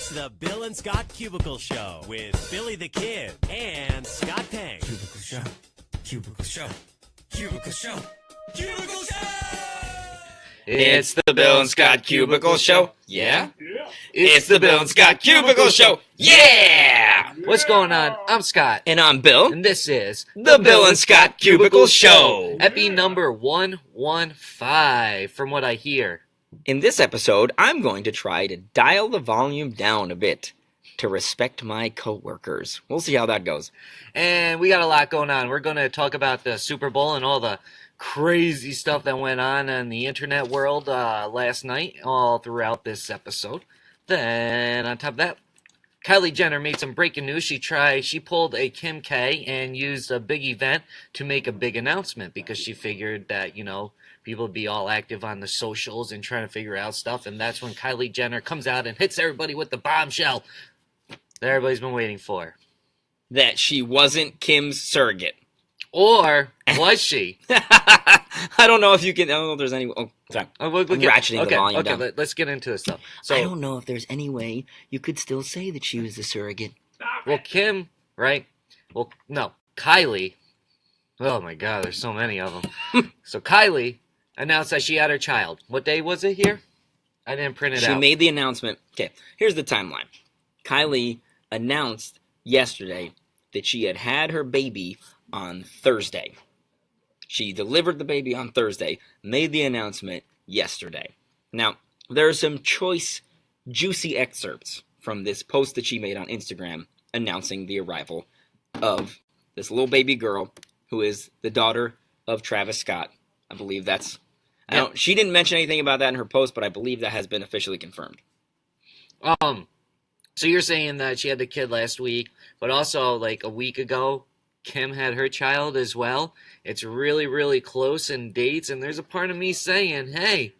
It's the Bill and Scott Cubicle Show with Billy the Kid and Scott Payne. Cubicle Show. Cubicle Show. Cubicle Show. Cubicle Show! It's the Bill and Scott Cubicle Show. Yeah? It's the Bill and Scott Cubicle Show. Yeah! What's going on? I'm Scott. And I'm Bill. And this is The Bill and Scott Cubicle Show. Epi number 115, from what I hear. In this episode, I'm going to try to dial the volume down a bit to respect my coworkers. We'll see how that goes. And we got a lot going on. We're going to talk about the Super Bowl and all the crazy stuff that went on in the internet world last night, all throughout this episode. Then, on top of that, Kylie Jenner made some breaking news. She pulled a Kim K and used a big event to make a big announcement because she figured that, people would be all active on the socials and trying to figure out stuff. And that's when Kylie Jenner comes out and hits everybody with the bombshell that everybody's been waiting for. That she wasn't Kim's surrogate. Or was she? I don't know if you can. I don't know if there's any. Oh, sorry. I'm ratcheting the volume down. Okay, let's get into this stuff. So, I don't know if there's any way you could still say that she was the surrogate. Well, Kim, right? Well, no, Kylie. Oh my God, there's so many of them. So Kylie announced that she had her child. What day was it here? I didn't print it out. She made the announcement. Okay, here's the timeline. Kylie announced yesterday that she had her baby on Thursday. She delivered the baby on Thursday, made the announcement yesterday. Now, there are some choice, juicy excerpts from this post that she made on Instagram announcing the arrival of this little baby girl who is the daughter of Travis Scott. I believe that's... She didn't mention anything about that in her post, but I believe that has been officially confirmed. So you're saying that she had the kid last week, but also like a week ago, Kim had her child as well. It's really, really close in dates, and there's a part of me saying, hey,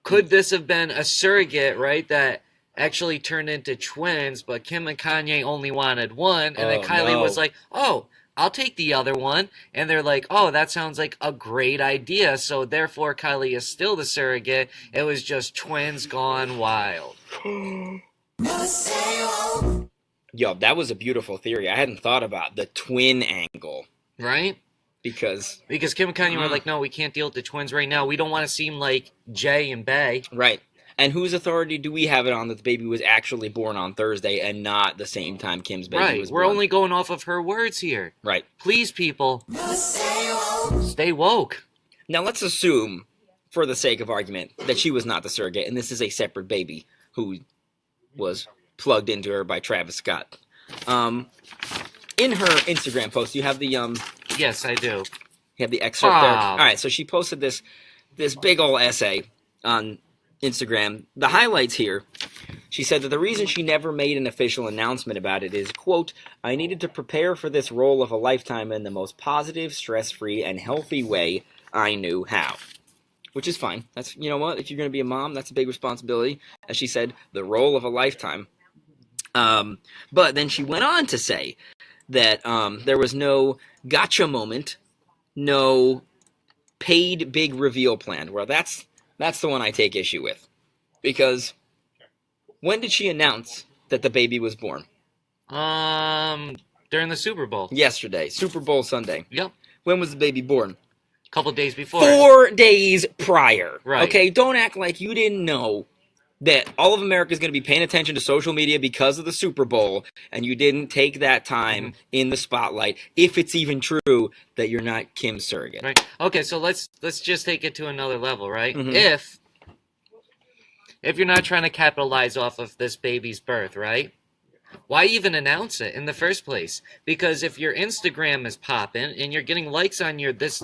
could this have been a surrogate, right, that actually turned into twins, but Kim and Kanye only wanted one, and then Kylie was like, oh, I'll take the other one, and they're like, oh, that sounds like a great idea, so therefore Kylie is still the surrogate. It was just twins gone wild. Yo, that was a beautiful theory. I hadn't thought about the twin angle. Right? Because Kim and Kanye were like, no, we can't deal with the twins right now. We don't want to seem like Jay and Bay. Right. And whose authority do we have it on that the baby was actually born on Thursday and not the same time Kim's baby was born? We're only going off of her words here. Right. Please, people, stay woke. Now, let's assume, for the sake of argument, that she was not the surrogate, and this is a separate baby who was plugged into her by Travis Scott. In her Instagram post, you have the Yes, I do. You have the excerpt there. All right, so she posted this big old essay on Instagram. The highlights here, she said that the reason she never made an official announcement about it is, quote, I needed to prepare for this role of a lifetime in the most positive, stress-free, and healthy way I knew how. Which is fine. That's, you know what, if you're going to be a mom, that's a big responsibility. As she said, the role of a lifetime. But then she went on to say that there was no gotcha moment, no paid big reveal plan. Well, that's the one I take issue with. Because when did she announce that the baby was born? During the Super Bowl. Yesterday. Super Bowl Sunday. Yep. When was the baby born? A couple days before. 4 days prior. Right. Okay, don't act like you didn't know that all of America is going to be paying attention to social media because of the Super Bowl, and you didn't take that time in the spotlight, if it's even true that you're not Kim's surrogate. Right. Okay, so let's just take it to another level, right? Mm-hmm. If you're not trying to capitalize off of this baby's birth, right? Why even announce it in the first place? Because if your Instagram is popping and you're getting likes on your this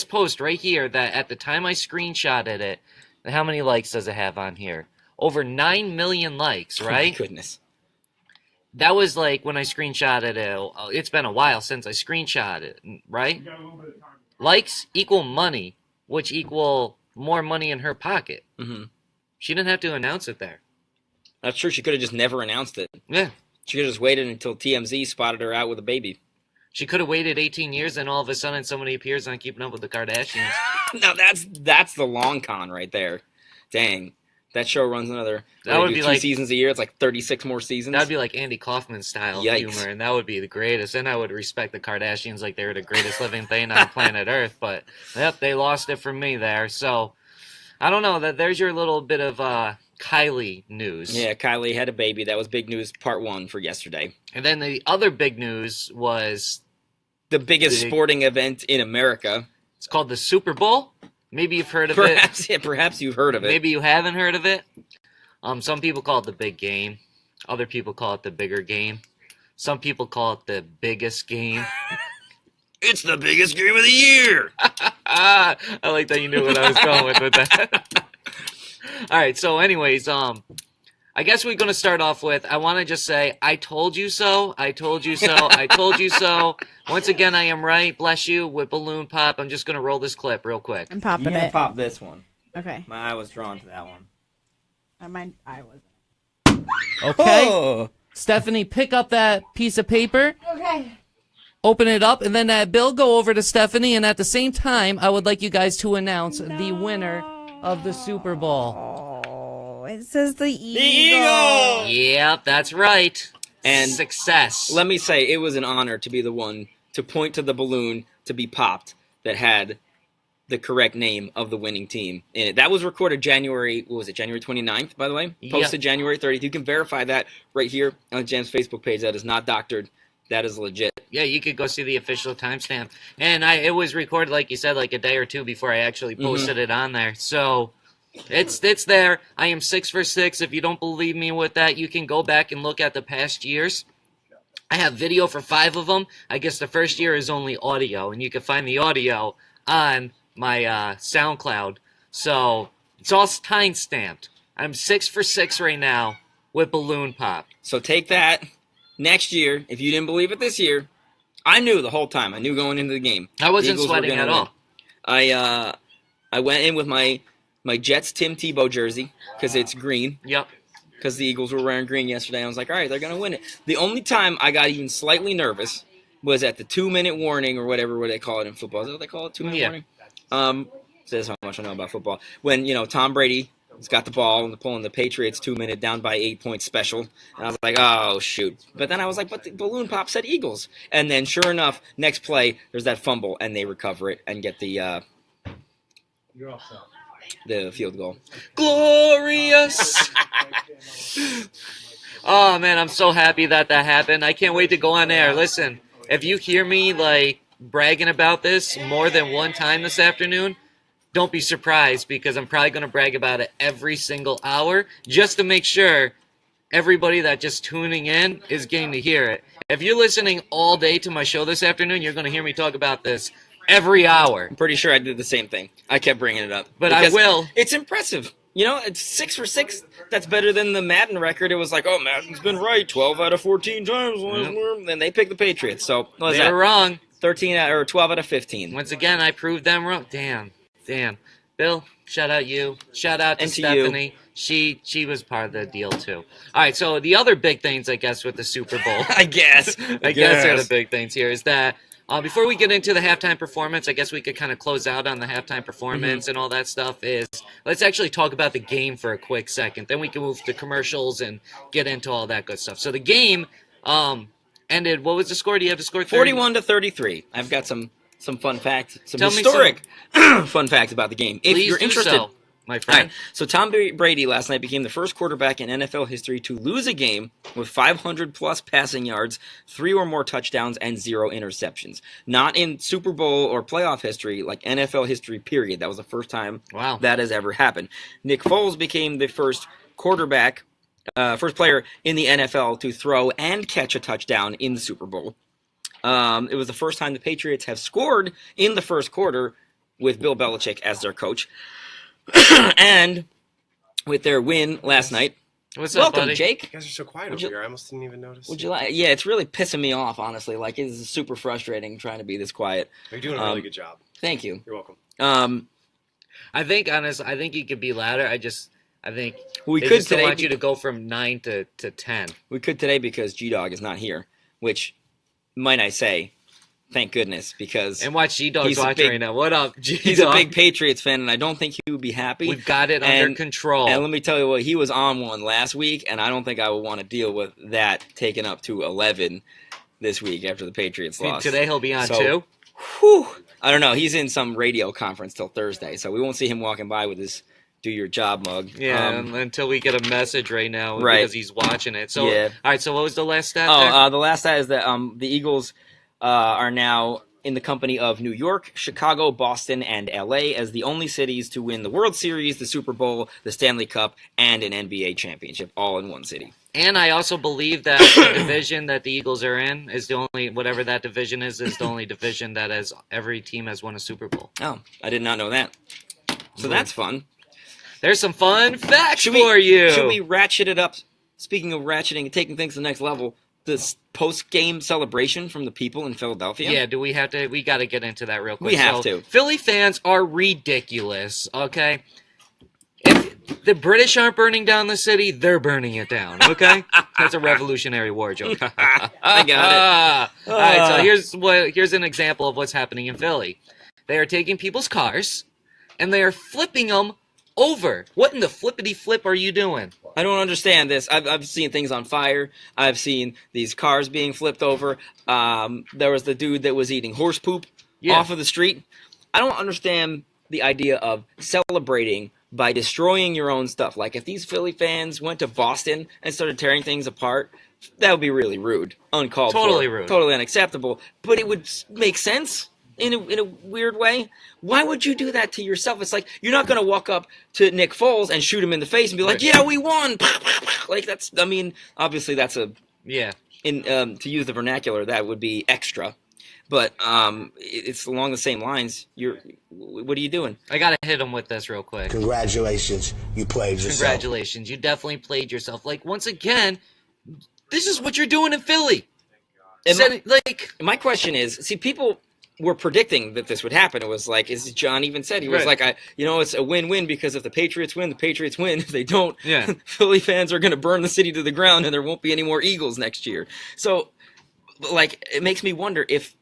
post right here, that at the time I screenshotted it, how many likes does it have on here? Over 9 million likes, right? Oh my goodness. That was like when I screenshotted it. It's been a while since I screenshotted it, right? Likes equal money, which equal more money in her pocket. Mm-hmm. She didn't have to announce it there. That's true. She could have just never announced it. Yeah. She could have just waited until TMZ spotted her out with a baby. She could have waited 18 years, and all of a sudden somebody appears on Keeping Up with the Kardashians. Now that's the long con right there. Dang. That show runs another That would be 2 like seasons a year. It's like 36 more seasons. That would be like Andy Kaufman style humor, and that would be the greatest. And I would respect the Kardashians like they were the greatest living thing on planet Earth. But yep, they lost it from me there. So I don't know. There's your little bit of Kylie news. Yeah, Kylie had a baby. That was big news, part 1 for yesterday. And then the other big news was the biggest sporting event in America. It's called the Super Bowl. Maybe you've heard of it. Yeah, perhaps you've heard of it. Maybe you haven't heard of it. Some people call it the big game. Other people call it the bigger game. Some people call it the biggest game. It's the biggest game of the year. I like that you knew what I was going with that. All right, so anyways, I guess we're going to start off with, I want to just say, I told you so, I told you so, I told you so. Once again, I am right, bless you, with Balloon Pop. I'm just going to roll this clip real quick. I'm popping it. Pop this one. Okay. My eye was drawn to that one. Mine, I wasn't. Okay. Oh. Stephanie, pick up that piece of paper. Okay. Open it up, and then Bill, go over to Stephanie, and at the same time, I would like you guys to announce the winner of the Super Bowl. Oh, it says the Eagle. Yep, that's right. And success. Let me say, it was an honor to be the one to point to the balloon to be popped that had the correct name of the winning team in it. That was recorded January 29th, by the way? Posted January 30th. You can verify that right here on Jam's Facebook page. That is not doctored. That is legit. Yeah, you could go see the official timestamp. And it was recorded, like you said, like a day or two before I actually posted it on there. So it's there. I am 6 for 6. If you don't believe me with that, you can go back and look at the past years. I have video for 5 of them. I guess the first year is only audio, and you can find the audio on my SoundCloud. So it's all time stamped. I'm 6 for 6 right now with Balloon Pop. So take that. Next year, if you didn't believe it this year, I knew the whole time. I knew going into the game. I wasn't sweating at all. I went in with my Jets Tim Tebow jersey because it's green. Yep. Because the Eagles were wearing green yesterday. I was like, all right, they're going to win it. The only time I got even slightly nervous was at the 2-minute warning or whatever they call it in football. Is that what they call it? 2-minute warning? Says how much I know about football. When, Tom Brady has got the ball and pulling the Patriots 2-minute down by 8-point special. And I was like, oh, shoot. But then I was like, but the Balloon Pop said Eagles. And then sure enough, next play, there's that fumble, and they recover it and get the field goal. Glorious! Oh, man, I'm so happy that happened. I can't wait to go on air. Listen, if you hear me, bragging about this more than one time this afternoon, don't be surprised because I'm probably going to brag about it every single hour just to make sure everybody that just tuning in is getting to hear it. If you're listening all day to my show this afternoon, you're going to hear me talk about this every hour. I'm pretty sure I did the same thing. I kept bringing it up. But I will. It's impressive. It's 6 for 6. That's better than the Madden record. It was like, oh, Madden's been right 12 out of 14 times. Yep. Then they picked the Patriots. So they were wrong. 12 out of 15. Once again, I proved them wrong. Damn. Bill, shout out you. Shout out to Stephanie. She was part of the deal too. All right, so the other big things, I guess, with the Super Bowl. I guess are the big things here is that before we get into the halftime performance, I guess we could kind of close out on the halftime performance and all that stuff. Let's actually talk about the game for a quick second. Then we can move to commercials and get into all that good stuff. So the game ended. What was the score? Do you have the score? 41-33. I've got some fun facts, Tell historic fun facts about the game. If Please you're interested, so, my friend. All right, so Tom Brady last night became the first quarterback in NFL history to lose a game with 500-plus passing yards, 3 or more touchdowns, and 0 interceptions. Not in Super Bowl or playoff history, like NFL history, period. That was the first time that has ever happened. Nick Foles became the first first player in the NFL to throw and catch a touchdown in the Super Bowl. It was the first time the Patriots have scored in the first quarter with Bill Belichick as their coach. And with their win last night. What's up, welcome, buddy? Jake. You guys are so quiet over here. I almost didn't even notice. Would you like? Yeah, it's really pissing me off, honestly. It's super frustrating trying to be this quiet. You're doing a really good job. Thank you. You're welcome. I think you could be louder. I think we they could just today. Don't want you to go from 9 to 10. We could today because G-Dog is not here, which, might I say, Thank goodness, because And watch G-Dog's he's a watching big- right now. What up, G-Dog? he's a big Patriots fan, and I don't think he would be happy. We've got it under control. And let me tell you what, he was on one last week, and I don't think I would want to deal with that taken up to 11 this week after the Patriots And lost. today he'll be on So, too. Whew, I don't know. He's in some radio conference till Thursday, so we won't see him walking by with his "Do Your Job" mug. Yeah, until we get a message right now Right. because he's watching it. So, Yeah. all right. So, what was the last stat? there? The last stat is that the Eagles are now in the company of New York, Chicago, Boston, and LA as the only cities to win the World Series, the Super Bowl, the Stanley Cup, and an NBA championship, all in one city. And I also believe that the division that the Eagles are in is the only, whatever that division is the only division that has every team has won a Super Bowl. Oh, I did not know that. So that's fun. There's some fun facts Should for you. Should we ratchet it up? Speaking of ratcheting and taking things to the next level, this post-game celebration from the people in Philadelphia. Yeah, do we have to? We got to get into that real quick. We have to. Philly fans are ridiculous, okay? If the British aren't burning down the city, they're burning it down, okay? That's a Revolutionary War joke. I got it. All right, so here's an example of what's happening in Philly. They are taking people's cars, and they are flipping them over. What in the flippity flip are you doing? I don't understand this. I've seen things on fire. I've seen these cars being flipped over. There was the dude that was eating horse poop off of the street. I don't understand the idea of celebrating by destroying your own stuff. Like, if these Philly fans went to Boston and started tearing things apart, that would be really rude, uncalled for. Totally rude. Totally unacceptable. But it would make sense in a weird way. Why would you do that to yourself? It's like, you're not going to walk up to Nick Foles and shoot him in the face and be like, yeah, we won. Like, that's, I mean, obviously that's a, to use the vernacular, that would be extra. But it's along the same lines. What are you doing? I got to hit him with this real quick. Congratulations, you played yourself. Congratulations, you definitely played yourself. Like, once again, this is what you're doing in Philly. My question is, see, people were predicting that this would happen. It was like, as John even said, he was like, it's a win-win, because if the Patriots win, the Patriots win. If they don't, Philly fans are going to burn the city to the ground, and there won't be any more Eagles next year. So, like, it makes me wonder if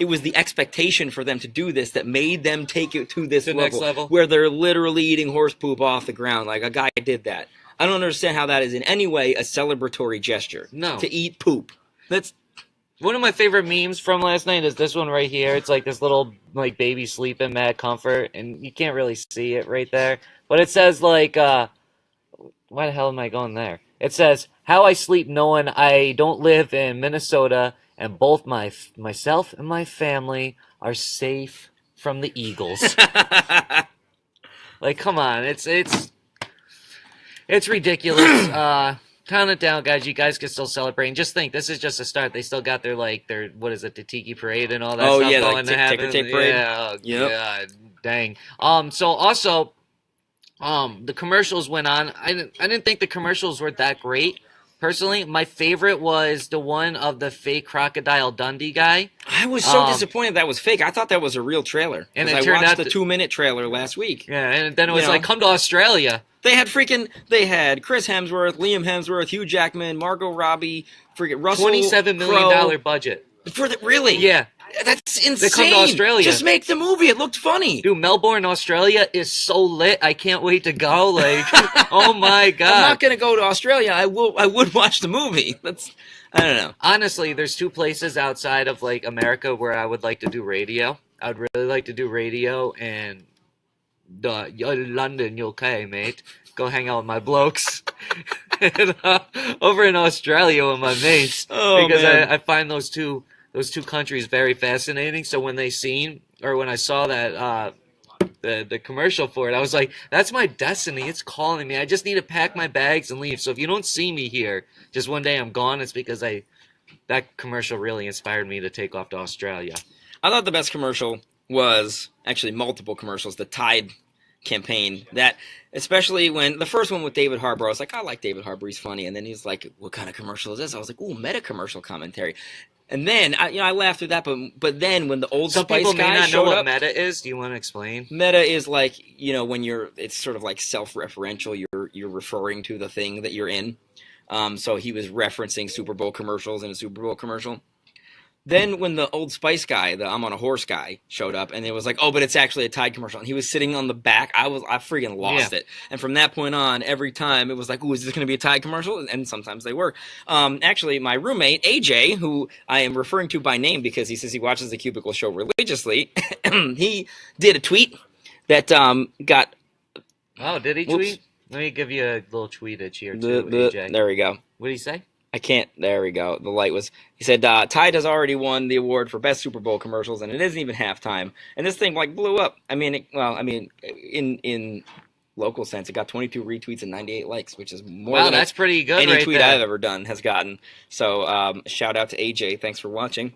it was the expectation for them to do this that made them take it to this next level, where they're literally eating horse poop off the ground. Like, a guy did that. I don't understand how that is in any way a celebratory gesture. No. To eat poop. That's one of my favorite memes from last night is this one right here. It's like this little like baby sleeping, mad comfort, and you can't really see it right there. But it says like, why the hell am I going there? It says, how I sleep knowing I don't live in Minnesota and both myself and my family are safe from the Eagles. Like, come on, it's ridiculous. Count it down, guys. You guys can still celebrate. And just think, this is just a start. They still got their what is it, the Tiki Parade and all that stuff going like to happen. ticker tape parade. Yeah, God, dang. So also, the commercials went on. I didn't think the commercials were that great. Personally, my favorite was the one of the fake Crocodile Dundee guy. I was so disappointed that was fake. I thought that was a real trailer. And I watched the 2-minute trailer last week. Yeah, and then it was like, come to Australia. They had Chris Hemsworth, Liam Hemsworth, Hugh Jackman, Margot Robbie, Russell $27 million budget. Really? Yeah. That's insane. They come to Australia. Just make the movie. It looked funny. Dude, Melbourne, Australia is so lit. I can't wait to go. Like, oh my God. I'm not going to go to Australia. I would watch the movie. I don't know. Honestly, there's two places outside of like America where I would like to do radio. I would really like to do radio in London, UK, mate. Go hang out with my blokes. And, over in Australia with my mates. Oh, because man. I find those two countries very fascinating. So when I saw that the commercial for it, I was like, that's my destiny. It's calling me. I just need to pack my bags and leave. So if you don't see me here, just one day I'm gone, it's because that commercial really inspired me to take off to Australia. I thought the best commercial was actually multiple commercials. The Tide campaign, that especially when the first one with David Harbour, I was like, I like David Harbour, he's funny. And then he's like, what kind of commercial is this? I was like, ooh, meta commercial commentary. And then I laughed through that, but then when the Old Some Spice people may guy not know showed what up, meta is. Do you want to explain? meta is like, when it's sort of like self-referential. You're referring to the thing that you're in. So he was referencing Super Bowl commercials in a Super Bowl commercial. Then when the Old Spice guy, the I'm on a horse guy, showed up, and it was like, oh, but it's actually a Tide commercial, and he was sitting on the back, I freaking lost it. And from that point on, every time it was like, ooh, is this going to be a Tide commercial? And sometimes they were. Actually, my roommate AJ, who I am referring to by name because he says he watches the Cubicle Show religiously, he did a tweet that got. Oh, did he tweet? Let me give you a little tweetage here too, AJ. There we go. What did he say? I can't. There we go. The light was. He said Tide has already won the award for best Super Bowl commercials, and it isn't even halftime. And this thing like blew up. I mean, in local sense, it got 22 retweets and 98 likes, which is more than that's pretty good. Any tweet I've ever done has gotten. So shout out to AJ. Thanks for watching.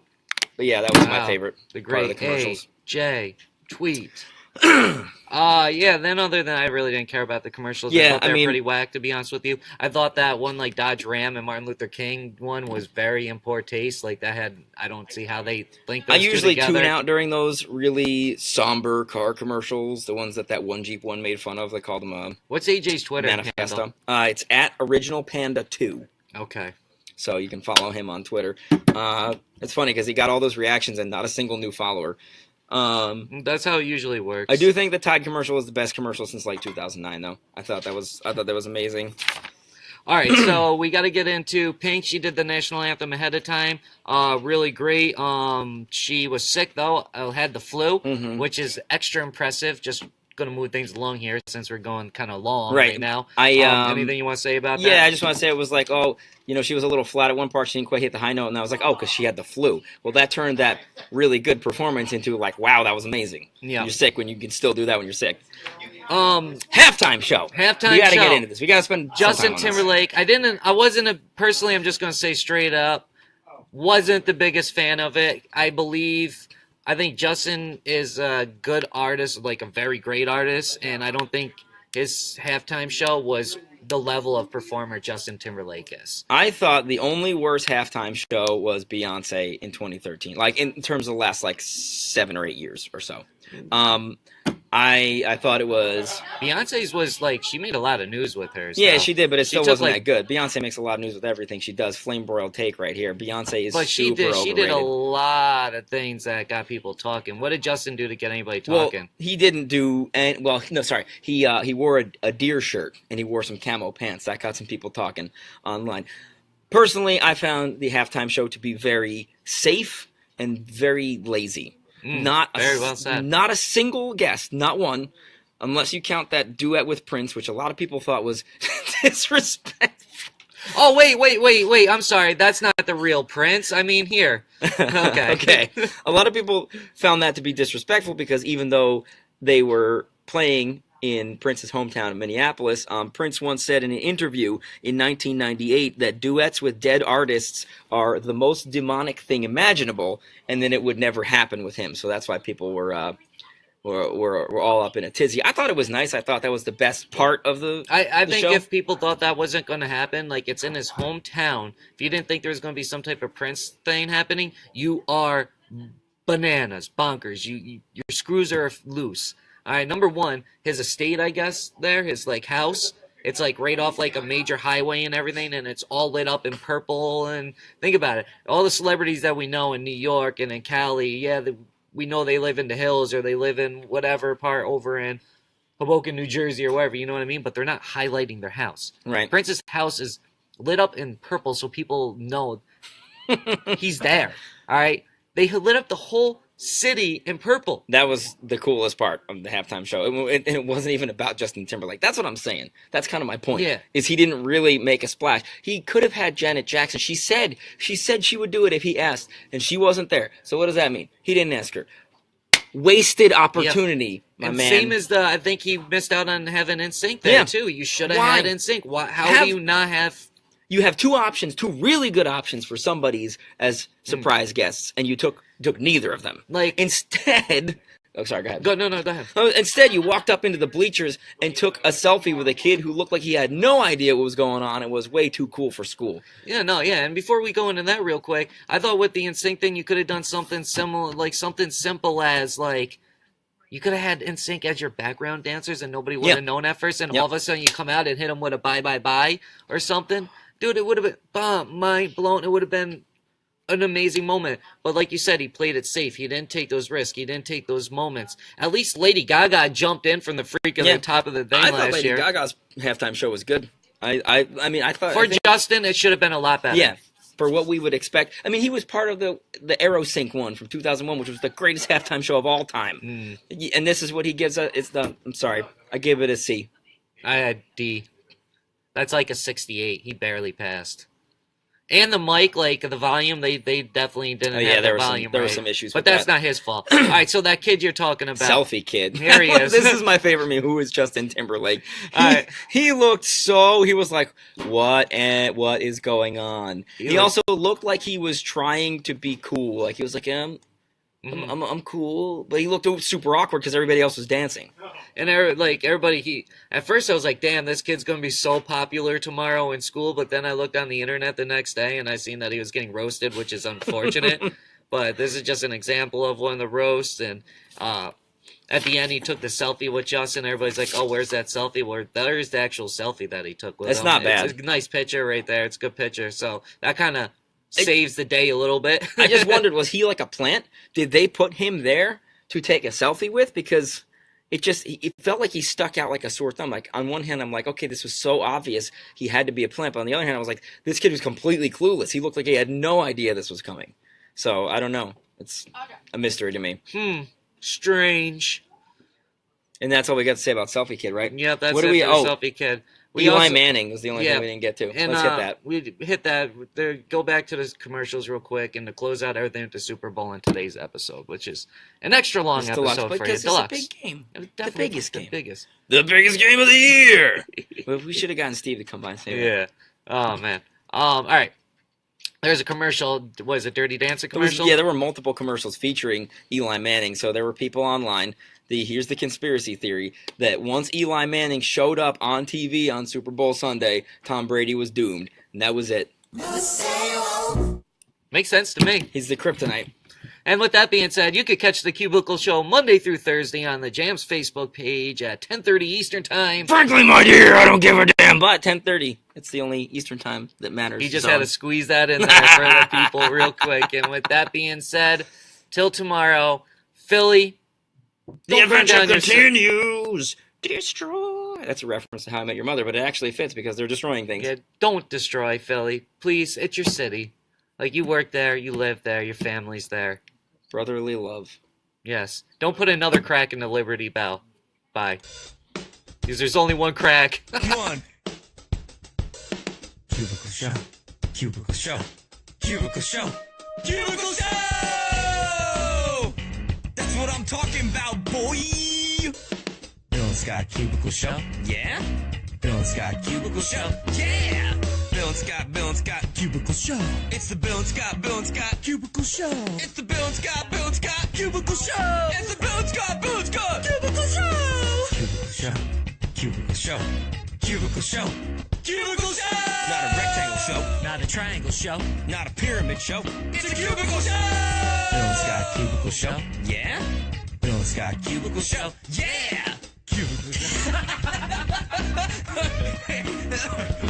But yeah, that was my favorite. The part of great the commercials. AJ tweet. Then other than I really didn't care about the commercials. I thought they were pretty whack, to be honest with you. I thought that one, like Dodge Ram and Martin Luther King one, was very in poor taste. Like that had, I don't see how they link those I usually two together. tune out during those really somber car commercials, the ones that one Jeep one made fun of. They called them What's AJ's Twitter manifesto. handle? It's at Original Panda 2. Okay. So you can follow him on Twitter. It's funny because he got all those reactions and not a single new follower. That's how it usually works. I do think the Tide commercial was the best commercial since like 2009, though. I thought that was amazing. All right, so we got to get into Pink. She did the national anthem ahead of time. Really great. She was sick though. Had the flu, which is extra impressive. Just going to move things along here since we're going kind of long right now. Anything you want to say about that? Yeah, I just want to say it was like, she was a little flat at one part. She didn't quite hit the high note, and I was like, because she had the flu. Well, that turned that really good performance into like, wow, that was amazing. Yeah. You're sick when you can still do that when you're sick. Halftime show. We got to get into this. We got to spend Justin Timberlake. Personally, I'm just going to say straight up, wasn't the biggest fan of it. I think Justin is a good artist, like a very great artist, and I don't think his halftime show was the level of performer Justin Timberlake is. I thought the only worst halftime show was Beyonce in 2013, like in terms of the last like 7 or 8 years or so. I thought it was Beyonce's was like she made a lot of news with hers. Yeah, she did, but it still wasn't that good. Beyonce makes a lot of news with everything she does. Flame broiled take right here. Beyonce is super overrated. She did a lot of things that got people talking. What did Justin do to get anybody talking? Well, he didn't do he wore a deer shirt and he wore some camo pants. That got some people talking online. Personally, I found the halftime show to be very safe and very lazy. Very well said. Not a single guest, not one, unless you count that duet with Prince, which a lot of people thought was disrespectful. Oh, wait. I'm sorry. That's not the real Prince. I mean, here. Okay. Okay. A lot of people found that to be disrespectful because even though they were playing in Prince's hometown of Minneapolis, Prince once said in an interview in 1998 that duets with dead artists are the most demonic thing imaginable, and then it would never happen with him. So that's why people were all up in a tizzy. I thought it was nice. I thought that was the best part of the I think show. If people thought that wasn't going to happen, like it's in his hometown, if you didn't think there was going to be some type of Prince thing happening, you are bananas, bonkers. Your screws are loose. All right, number one, his estate, I guess, his like house, it's like right off like a major highway and everything, and it's all lit up in purple. And think about it, all the celebrities that we know in New York and in Cali, we know they live in the hills or they live in whatever part over in Hoboken, New Jersey or wherever, you know what I mean? But they're not highlighting their house. Right. Prince's house is lit up in purple so people know he's there. All right, they lit up the whole city in purple. That was the coolest part of the halftime show. It wasn't even about Justin Timberlake. That's what I'm saying. That's kind of my point. Yeah. Is he didn't really make a splash. He could have had Janet Jackson. She said she would do it if he asked, and she wasn't there. So what does that mean? He didn't ask her. Wasted opportunity, my man. Same as I think he missed out on having NSYNC there too. You should have had NSYNC. How do you not have? You have two really good options for somebody's as surprise guests, and you took neither of them. Like instead, sorry, go ahead. Go ahead. Instead, you walked up into the bleachers and took a selfie with a kid who looked like he had no idea what was going on and was way too cool for school. And before we go into that real quick, I thought with the NSYNC thing, you could have done something similar, like something simple as like. You could have had NSYNC as your background dancers and nobody would have known at first, and all of a sudden you come out and hit them with a bye or something. Dude, it would have been mind blown. It would have been an amazing moment. But like you said, he played it safe. He didn't take those risks. He didn't take those moments. At least Lady Gaga jumped in from the freak of the top of the thing I last thought Lady year. Gaga's halftime show was good. I mean, I thought... For Justin, it should have been a lot better. Yeah, for what we would expect. I mean, he was part of the Aerosync one from 2001, which was the greatest halftime show of all time. And this is what he gives us. I'm sorry. I gave it a C. I had D. That's like a 68. He barely passed. And the mic, like the volume, they definitely didn't have the volume. There right. were some issues but with that's that. not his fault. All right, so that kid you're talking about. Selfie Kid. Here he is. This is my favorite meme. Who is Justin Timberlake? He looked he was like, what is going on? He also looked like he was trying to be cool. Like he was like, I'm cool. But he looked super awkward because everybody else was dancing. And everybody, at first I was like, damn, this kid's going to be so popular tomorrow in school. But then I looked on the internet the next day and I seen that he was getting roasted, which is unfortunate. But this is just an example of one of the roasts. And at the end, he took the selfie with Justin. Everybody's like, oh, where's that selfie? Well, there's the actual selfie that he took with him. That's not bad. It's a nice picture right there. It's a good picture. So that kind of saves the day a little bit. I just wondered, was he like a plant? Did they put him there to take a selfie with? Because it felt like he stuck out like a sore thumb. Like on one hand, I'm like, okay, this was so obvious he had to be a plant. But on the other hand, I was like, this kid was completely clueless. He looked like he had no idea this was coming. So I don't know. It's a mystery to me. Strange. And that's all we got to say about Selfie Kid, right? Yeah, that's what it do we, for Selfie Kid. Eli Manning was the only thing we didn't get to. And, let's hit that. We hit that. Go back to the commercials real quick and to close out everything with the Super Bowl in today's episode, which is an extra long episode for you. It's a big game. The biggest game. The biggest game of the year. Well, we should have gotten Steve to come by and say that. Yeah. Oh, man. All right. There's a commercial. Was it Dirty Dancing commercial? There were multiple commercials featuring Eli Manning. So there were people online. Here's the conspiracy theory that once Eli Manning showed up on TV on Super Bowl Sunday, Tom Brady was doomed. And that was it. Makes sense to me. He's the kryptonite. And with that being said, you could catch the Cubicle Show Monday through Thursday on the Jams Facebook page at 10:30 Eastern Time. Frankly, my dear, I don't give a damn. But 10:30, it's the only Eastern Time that matters. He just had to squeeze that in there for the people real quick. And with that being said, till tomorrow, Philly. The adventure continues. Destroy. That's a reference to How I Met Your Mother, but it actually fits because they're destroying things. Yeah, don't destroy Philly. Please, it's your city. Like, you work there, you live there, your family's there. Brotherly love. Yes. Don't put another crack in the Liberty Bell. Bye. Because there's only one crack. One. Cubicle Show. Cubicle Show. Cubicle Show. Cubicle Show! That's what I'm talking about, boy! Bill and Scott Cubicle Show. Yeah? Bill and Scott Cubicle Show. Yeah! Bill and Scott Cubicle Show. It's the Bill and Scott Cubicle Show. It's the Bill and Scott Cubicle Show. It's the Bill and Scott Cubicle Show. Cubicle Show. Cubicle Show. Cubicle Show. Cubicle Show. Not a rectangle show. Not a triangle show. Not a pyramid show. It's a cubicle show. Bill and Scott Cubicle Show. Yeah? Bill and Scott Cubicle Show. Yeah! Cubicle Show.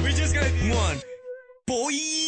We just got one. Boy!